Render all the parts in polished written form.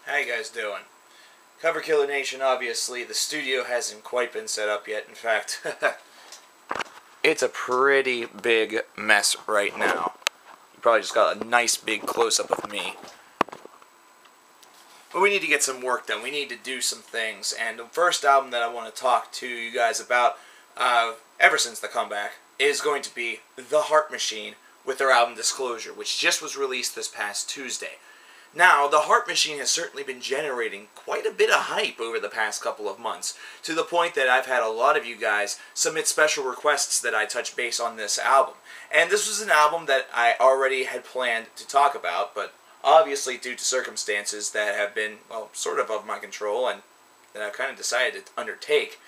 How you guys doing? Cover Killer Nation, obviously, the studio hasn't quite been set up yet. In fact, it's a pretty big mess right now. You probably just got a nice big close-up of me. But we need to get some work done. We need to do some things. And the first album that I want to talk to you guys about, ever since the comeback, is going to be the HAARP Machine with their album Disclosure, which just was released this past Tuesday. Now, the HAARP Machine has certainly been generating quite a bit of hype over the past couple of months, to the point that I've had a lot of you guys submit special requests that I touch base on this album. And this was an album that I already had planned to talk about, but obviously due to circumstances that have been, well, sort of my control and that I've kind of decided to undertake,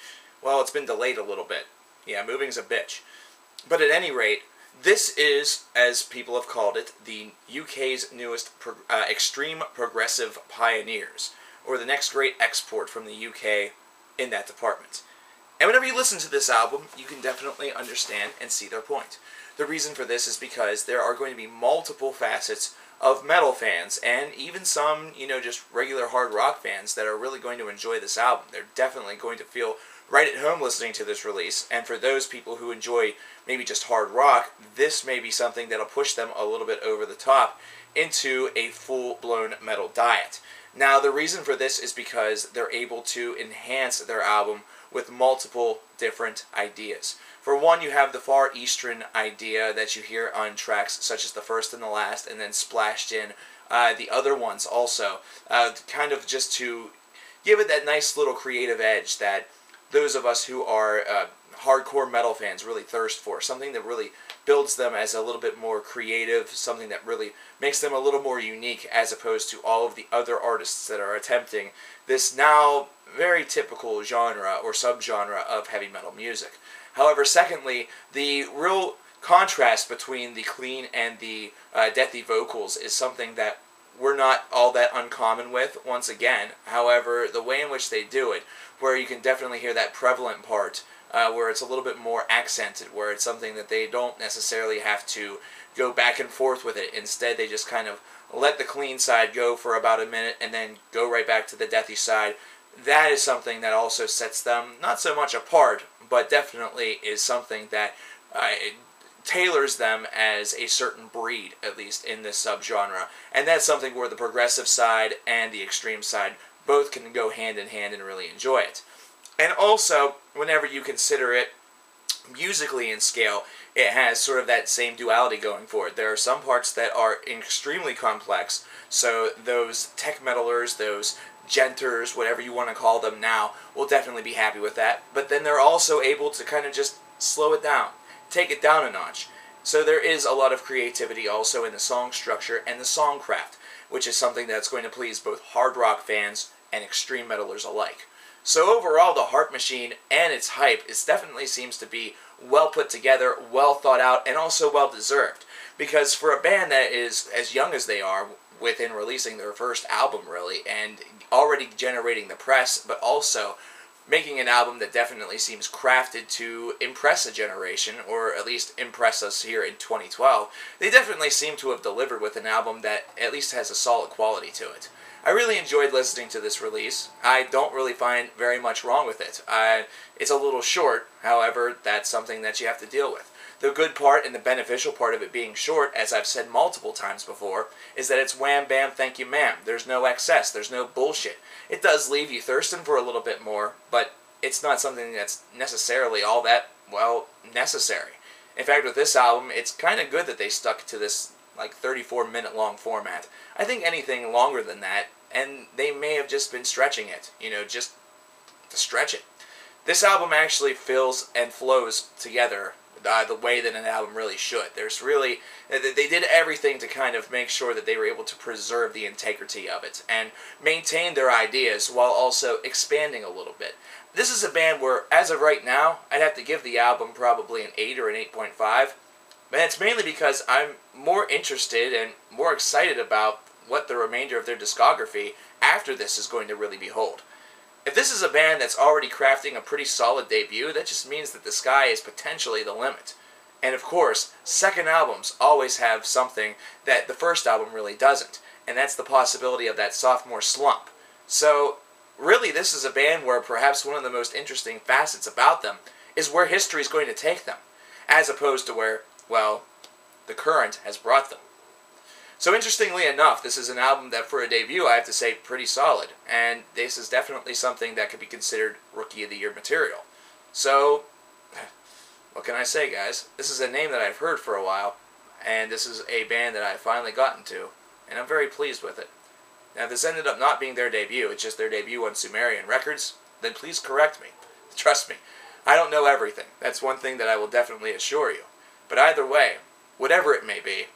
well, it's been delayed a little bit. Yeah, moving's a bitch. But at any rate, this is, as people have called it, the UK's newest extreme progressive pioneers, or the next great export from the UK in that department. And whenever you listen to this album, you can definitely understand and see their point. The reason for this is because there are going to be multiple facets of metal fans, and even some, just regular hard rock fans that are really going to enjoy this album. They're definitely going to feel right at home listening to this release, and for those people who enjoy maybe just hard rock, this may be something that'll push them a little bit over the top into a full-blown metal diet. Now, the reason for this is because they're able to enhance their album with multiple different ideas. For one, you have the Far Eastern idea that you hear on tracks such as The First and the Last, and then splashed in the other ones also, kind of just to give it that nice little creative edge that those of us who are hardcore metal fans really thirst for. Something that really builds them as a little bit more creative, something that really makes them a little more unique as opposed to all of the other artists that are attempting this now very typical genre or subgenre of heavy metal music. However, secondly, the real contrast between the clean and the deathy vocals is something that we're not all that uncommon with, once again. However, the way in which they do it, where you can definitely hear that prevalent part, where it's a little bit more accented, where it's something that they don't necessarily have to go back and forth with it. Instead, they just kind of let the clean side go for about a minute and then go right back to the deathy side. That is something that also sets them not so much apart, but definitely is something that tailors them as a certain breed, at least in this subgenre. And that's something where the progressive side and the extreme side both can go hand in hand and really enjoy it. And also, whenever you consider it musically in scale, it has sort of that same duality going for it. There are some parts that are extremely complex, so those tech metalers, those genters, whatever you want to call them now, will definitely be happy with that. But then they're also able to kind of just slow it down, take it down a notch. So there is a lot of creativity also in the song structure and the songcraft, which is something that's going to please both hard rock fans and extreme metalers alike. So overall, the HAARP Machine and its hype, it definitely seems to be well put together, well thought out, and also well deserved. Because for a band that is as young as they are, within releasing their first album really, and already generating the press, but also making an album that definitely seems crafted to impress a generation, or at least impress us here in 2012, they definitely seem to have delivered with an album that at least has a solid quality to it. I really enjoyed listening to this release. I don't really find very much wrong with it. It's a little short, however, that's something that you have to deal with. The good part and the beneficial part of it being short, as I've said multiple times before, is that it's wham bam thank you ma'am. There's no excess, there's no bullshit. It does leave you thirsting for a little bit more, but it's not something that's necessarily all that, well, necessary. In fact, with this album, it's kind of good that they stuck to this like 34-minute long format. I think anything longer than that, and they may have just been stretching it, just to stretch it. This album actually fills and flows together the way that an album really should. There's really, they did everything to kind of make sure that they were able to preserve the integrity of it and maintain their ideas while also expanding a little bit. This is a band where, as of right now, I'd have to give the album probably an 8 or an 8.5. But it's mainly because I'm more interested and more excited about what the remainder of their discography after this is going to really behold. If this is a band that's already crafting a pretty solid debut, that just means that the sky is potentially the limit. And of course, second albums always have something that the first album really doesn't. and that's the possibility of that sophomore slump. So, really, this is a band where perhaps one of the most interesting facets about them is where history is going to take them, as opposed to where, well, the current has brought them. So interestingly enough, this is an album that for a debut, I have to say, pretty solid. And this is definitely something that could be considered Rookie of the Year material. So, what can I say, guys? This is a name that I've heard for a while, and this is a band that I've finally gotten to, and I'm very pleased with it. Now, if this ended up not being their debut, it's just their debut on Sumerian Records, then please correct me. Trust me, I don't know everything. That's one thing that I will definitely assure you. But either way, whatever it may be,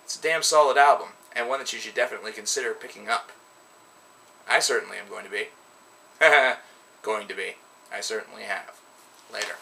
it's a damn solid album, and one that you should definitely consider picking up. I certainly am going to be. Going to be. I certainly have. Later.